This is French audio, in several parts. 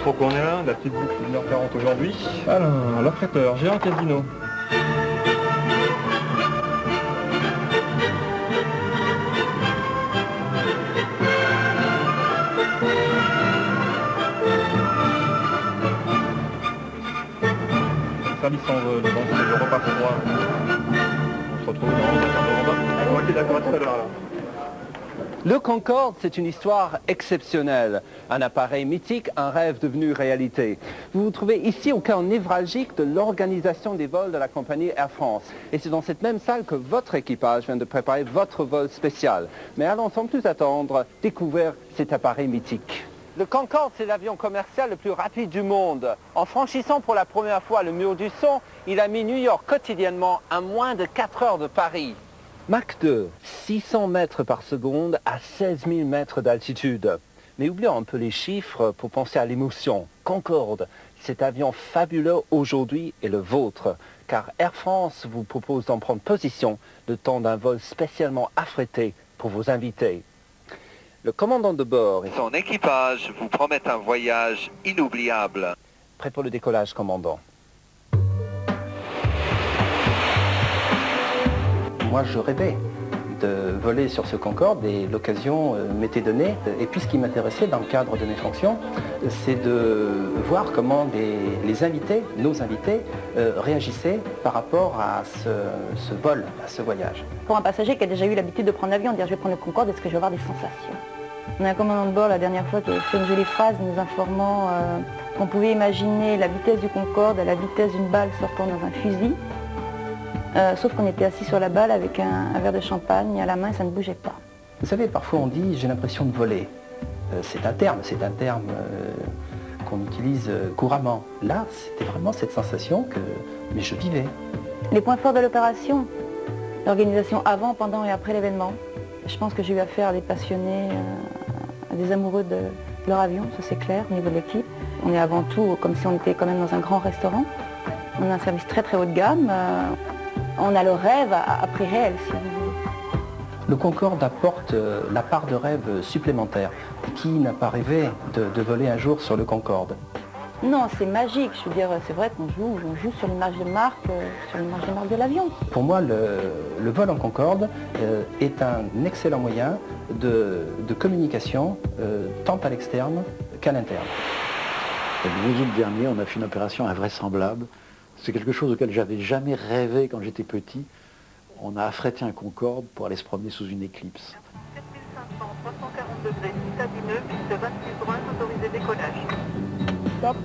Pourquoi on est là? La petite boucle de 1h40 aujourd'hui. Alors, l'affréteur, Géant Casino. Service en vol, donc c'est le repas froid. On se retrouve dans le repas. Ok, d'accord, à tout à l'heure alors. Le Concorde, c'est une histoire exceptionnelle. Un appareil mythique, un rêve devenu réalité. Vous vous trouvez ici au cœur névralgique de l'organisation des vols de la compagnie Air France. Et c'est dans cette même salle que votre équipage vient de préparer votre vol spécial. Mais allons sans plus attendre, découvrir cet appareil mythique. Le Concorde, c'est l'avion commercial le plus rapide du monde. En franchissant pour la première fois le mur du son, il a mis New York quotidiennement à moins de 4 heures de Paris. Mach 2, 600 mètres par seconde à 16 000 mètres d'altitude. Mais oublions un peu les chiffres pour penser à l'émotion. Concorde, cet avion fabuleux aujourd'hui est le vôtre, car Air France vous propose d'en prendre position le temps d'un vol spécialement affrété pour vos invités. Le commandant de bord et son équipage vous promettent un voyage inoubliable. Prêt pour le décollage, commandant? Moi, je rêvais de voler sur ce Concorde et l'occasion m'était donnée. Et puis, ce qui m'intéressait dans le cadre de mes fonctions, c'est de voir comment les invités, nos invités, réagissaient par rapport à ce vol, à ce voyage. Pour un passager qui a déjà eu l'habitude de prendre l'avion, dire je vais prendre le Concorde, est-ce que je vais avoir des sensations? On a un commandant de bord la dernière fois qui a fait une jolie phrase nous informant qu'on pouvait imaginer la vitesse du Concorde à la vitesse d'une balle sortant dans un fusil. Sauf qu'on était assis sur la balle avec un verre de champagne à la main et ça ne bougeait pas. Vous savez, parfois on dit « j'ai l'impression de voler ». C'est un terme qu'on utilise couramment. Là, c'était vraiment cette sensation mais je vivais. Les points forts de l'opération, l'organisation avant, pendant et après l'événement. Je pense que j'ai eu affaire à des passionnés, à des amoureux de leur avion, ça c'est clair, au niveau de l'équipe. On est avant tout comme si on était quand même dans un grand restaurant. On a un service très très haut de gamme. On a le rêve à prix réel, si vous voulez. Le Concorde apporte la part de rêve supplémentaire. Qui n'a pas rêvé de voler un jour sur le Concorde? Non, c'est magique. Je veux dire, c'est vrai qu'on joue sur l'image de marque, de l'avion. Pour moi, le vol en Concorde est un excellent moyen de communication, tant à l'externe qu'à l'interne. Le 12 août dernier, on a fait une opération invraisemblable. C'est quelque chose auquel j'avais jamais rêvé quand j'étais petit. On a affrété un Concorde pour aller se promener sous une éclipse. 7500, 340 degrés, stabineux, piste 26 brun, autorisé décollage. Stop,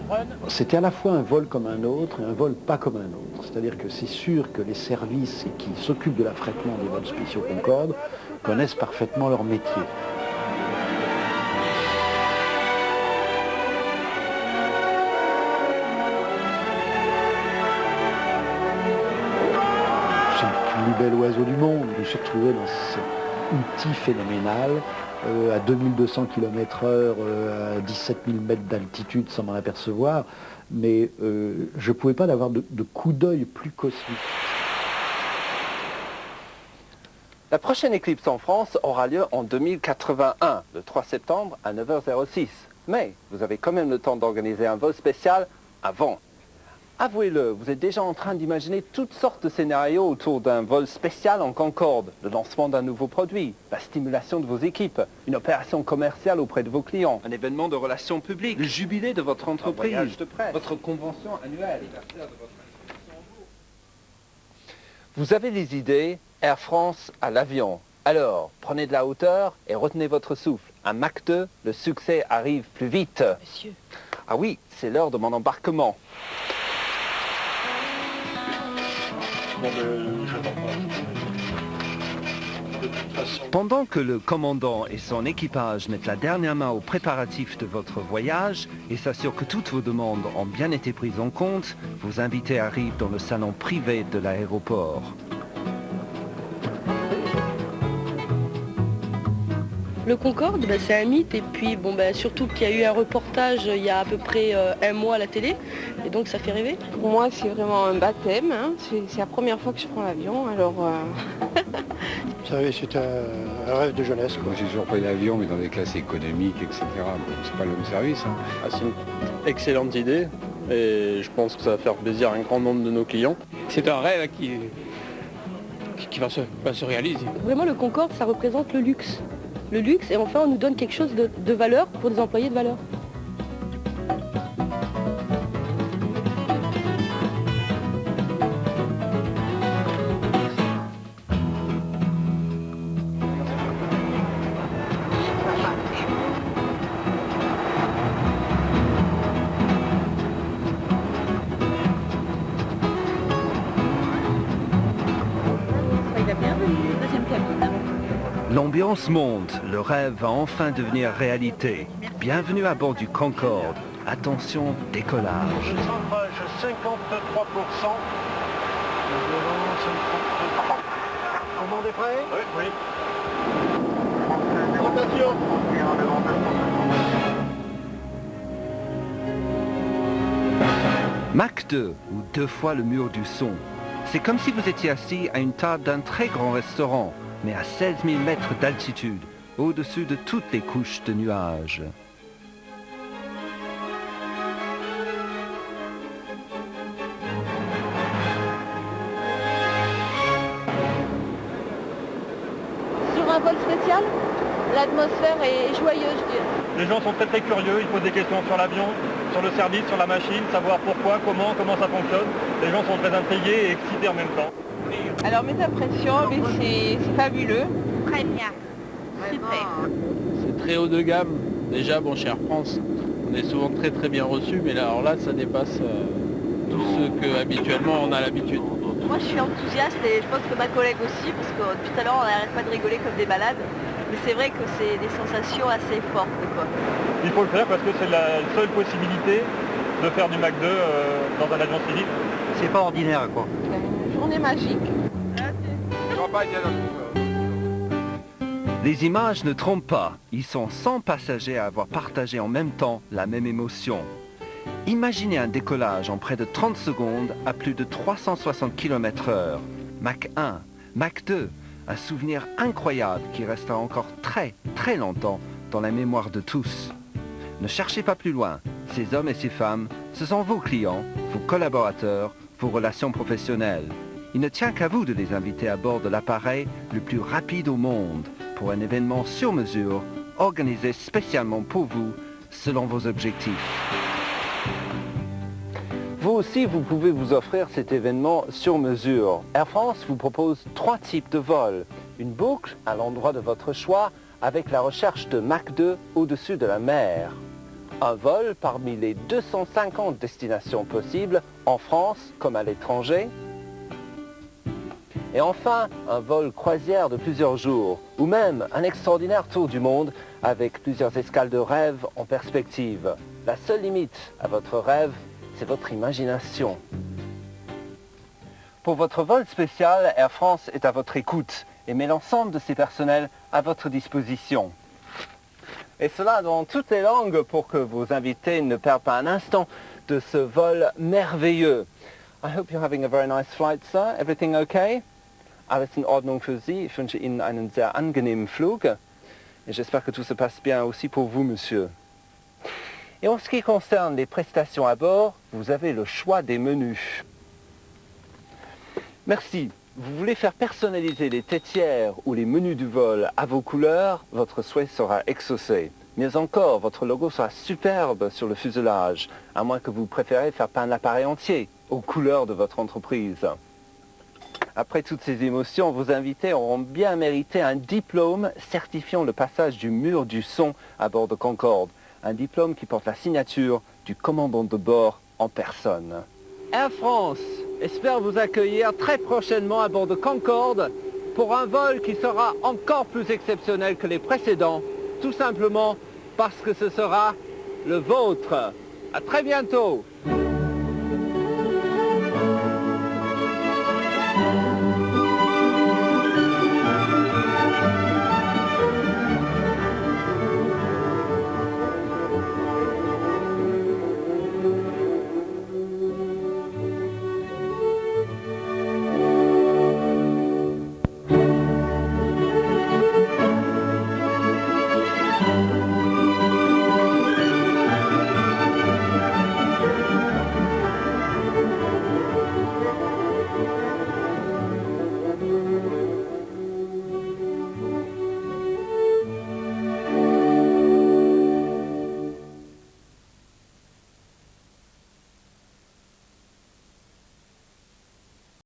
run. C'était à la fois un vol comme un autre et un vol pas comme un autre. C'est-à-dire que c'est sûr que les services qui s'occupent de l'affrètement des vols spéciaux Concorde connaissent parfaitement leur métier. Plus bel oiseau du monde. Je me suis retrouvé dans cet outil phénoménal à 2200 km/h, à 17 000 mètres d'altitude sans m'en apercevoir, mais je ne pouvais pas avoir de coup d'œil plus cosmique. La prochaine éclipse en France aura lieu en 2081, le 3 septembre à 9h06. Mais vous avez quand même le temps d'organiser un vol spécial avant. Avouez-le, vous êtes déjà en train d'imaginer toutes sortes de scénarios autour d'un vol spécial en Concorde, le lancement d'un nouveau produit, la stimulation de vos équipes, une opération commerciale auprès de vos clients, un événement de relations publiques, le jubilé de votre entreprise, un voyage de presse, votre convention annuelle. Vous avez les idées, Air France à l'avion. Alors, prenez de la hauteur et retenez votre souffle. À Mach 2, le succès arrive plus vite. Monsieur. Ah oui, c'est l'heure de mon embarquement. Pendant que le commandant et son équipage mettent la dernière main aux préparatifs de votre voyage et s'assurent que toutes vos demandes ont bien été prises en compte, vos invités arrivent dans le salon privé de l'aéroport. Le Concorde, c'est un mythe et puis surtout qu'il y a eu un reportage il y a à peu près un mois à la télé et donc ça fait rêver. Pour moi c'est vraiment un baptême, hein. C'est la première fois que je prends l'avion alors... Vous savez, c'est un rêve de jeunesse, quoi. Moi j'ai toujours pris l'avion mais dans des classes économiques, etc. Bon, c'est pas le même service. Hein. Ah, c'est une excellente idée et je pense que ça va faire plaisir à un grand nombre de nos clients. C'est un rêve qui va se réaliser. Vraiment le Concorde ça représente le luxe. Le luxe et enfin on nous donne quelque chose de valeur pour des employés de valeur. L'ambiance monte, le rêve va enfin devenir réalité. Bienvenue à bord du Concorde. Attention, décollage. Centrage 53%. Tout le monde est prêt? Oui. Rotation. Mach 2, ou 2 fois le mur du son. C'est comme si vous étiez assis à une table d'un très grand restaurant, mais à 16 000 mètres d'altitude, au-dessus de toutes les couches de nuages. Sur un vol spécial, l'atmosphère est joyeuse, je dirais. Les gens sont très très curieux, ils posent des questions sur l'avion, sur le service, sur la machine, savoir pourquoi, comment ça fonctionne. Les gens sont très intrigués et excités en même temps. Alors mes impressions, c'est fabuleux. Très bien. Super. C'est très haut de gamme. Déjà, chez Air France, on est souvent très très bien reçu, mais là, ça dépasse tout ce que habituellement on a l'habitude. Moi je suis enthousiaste et je pense que ma collègue aussi, parce que depuis tout à l'heure on n'arrête pas de rigoler comme des malades. Mais c'est vrai que c'est des sensations assez fortes, quoi. Il faut le faire parce que c'est la seule possibilité de faire du Mach 2 dans un avion civil. C'est pas ordinaire, quoi. Une journée magique. Les images ne trompent pas. Ils sont 100 passagers à avoir partagé en même temps la même émotion. Imaginez un décollage en près de 30 secondes à plus de 360 km/h. Mach 1, Mach 2, un souvenir incroyable qui restera encore très très longtemps dans la mémoire de tous. Ne cherchez pas plus loin. Ces hommes et ces femmes, ce sont vos clients, vos collaborateurs, vos relations professionnelles. Il ne tient qu'à vous de les inviter à bord de l'appareil le plus rapide au monde pour un événement sur mesure, organisé spécialement pour vous, selon vos objectifs. Vous aussi, vous pouvez vous offrir cet événement sur mesure. Air France vous propose 3 types de vols. Une boucle à l'endroit de votre choix avec la recherche de Mach 2 au-dessus de la mer. Un vol parmi les 250 destinations possibles en France comme à l'étranger. Et enfin, un vol croisière de plusieurs jours, ou même un extraordinaire tour du monde avec plusieurs escales de rêve en perspective. La seule limite à votre rêve, c'est votre imagination. Pour votre vol spécial, Air France est à votre écoute et met l'ensemble de ses personnels à votre disposition. Et cela dans toutes les langues pour que vos invités ne perdent pas un instant de ce vol merveilleux. I hope you're having a very nice flight, sir. Everything okay? Alles in Ordnung für Sie. Ich wünsche Ihnen einen sehr angenehmen Flug. Et j'espère que tout se passe bien aussi pour vous, monsieur. Et en ce qui concerne les prestations à bord, vous avez le choix des menus. Merci. Vous voulez faire personnaliser les têtières ou les menus du vol à vos couleurs, votre souhait sera exaucé. Mieux encore, votre logo sera superbe sur le fuselage, à moins que vous préférez faire peindre l'appareil entier aux couleurs de votre entreprise. Après toutes ces émotions, vos invités auront bien mérité un diplôme certifiant le passage du mur du son à bord de Concorde. Un diplôme qui porte la signature du commandant de bord en personne. Air France espère vous accueillir très prochainement à bord de Concorde pour un vol qui sera encore plus exceptionnel que les précédents, tout simplement parce que ce sera le vôtre. À très bientôt.